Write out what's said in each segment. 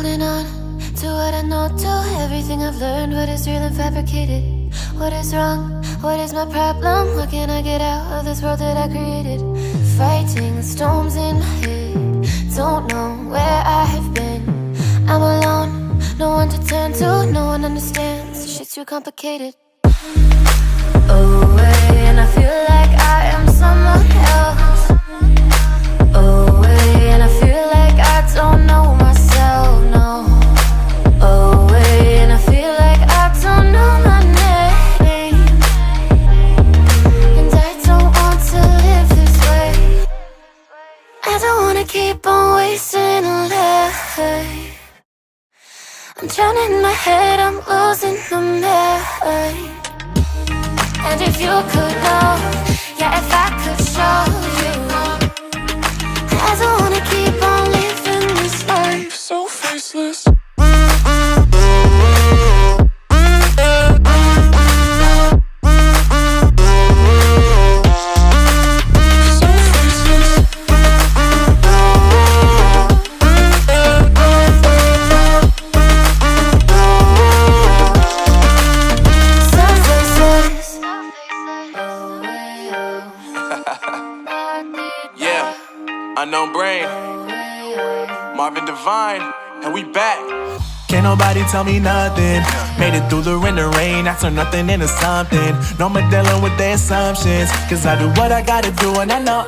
holding on to what I know, to everything I've learned. What is real and fabricated? What is wrong? What is my problem? What can I get out of this world that I created? Fighting the storms in my head. Don't know where I have been. I'm alone, no one to turn to. No one understands, this shit's too complicated. Away, and I feel like I am someone else. Away, and I feel like I don't know myself, no. Away, and I feel like I don't know my name. And I don't want to live this way. I don't wanna keep on wasting a life. I'm drowning in my head, I'm losing my mind. And if you could know, yeah, if I could show you, I don't wanna keep on living this life so faceless. Unknown Brain, Marvin Divine, and we back. Can't nobody tell me nothing. Made it through the rain and rain, I turn nothing into something. No more dealing with their assumptions, cause I do what I gotta do and I know,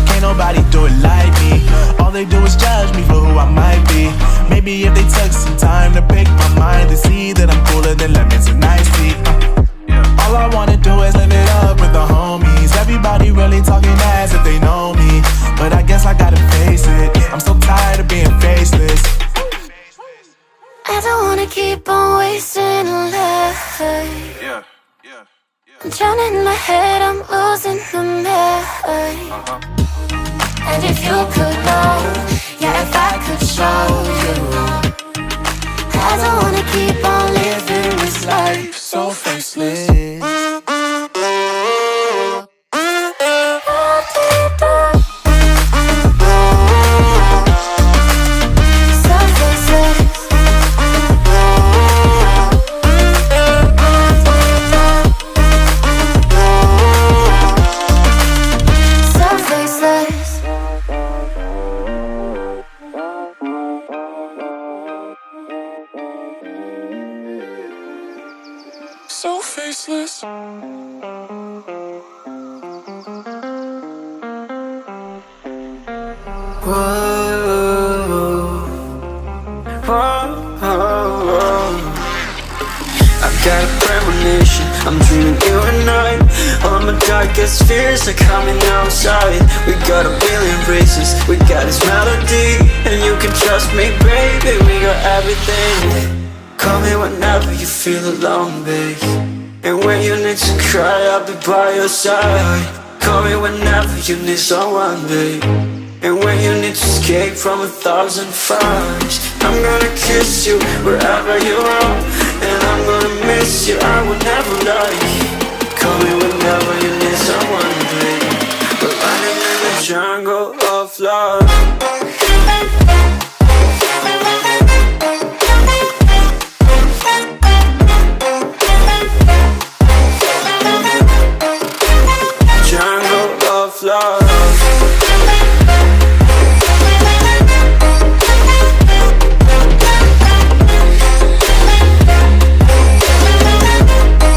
can't nobody do it like me. All they do is judge me for who I might be. Maybe if they took some time to pick my mind, they see that I'm cooler than lemons and iced tea. All I wanna do is live it up with the homies. Everybody really talking as if they know me, but I guess I gotta face it. I'm so tired of being faceless. I don't wanna keep on wasting a life. I'm drowning in my head, I'm losing my mind. And if you could know, yeah, if I could show you, I don't wanna keep on living this life so faceless. So faceless. I've got a premonition, I'm dreaming you and I. All my darkest fears are coming outside. We got a billion races, we got this melody, and you can trust me, baby, we got everything. Call me whenever you feel alone, babe. And when you need to cry, I'll be by your side. Call me whenever you need someone, babe. And when you need to escape from 1,000 fires, I'm gonna kiss you wherever you are. And I'm gonna miss you, I will never lie. Call me whenever you need someone, babe. We're running in the jungle of love. Love.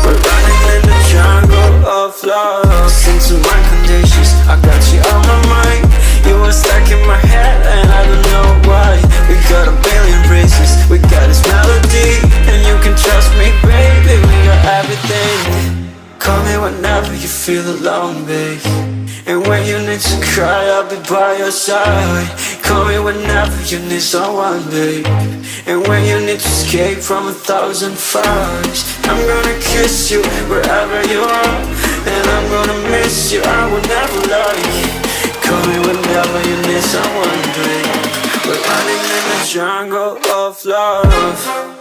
We're running in the jungle of love. Listen to my conditions, I got you on my mind. You were stuck in my head and I don't know why. We got a billion races, we got this melody, and you can trust me, baby, we got everything. Call me whenever you feel alone, babe. And when you need to cry, I'll be by your side. Call me whenever you need someone, babe. And when you need to escape from 1,000 fires, I'm gonna kiss you wherever you are. And I'm gonna miss you, I will never lie. Call me whenever you need someone, babe. We're running in the jungle of love.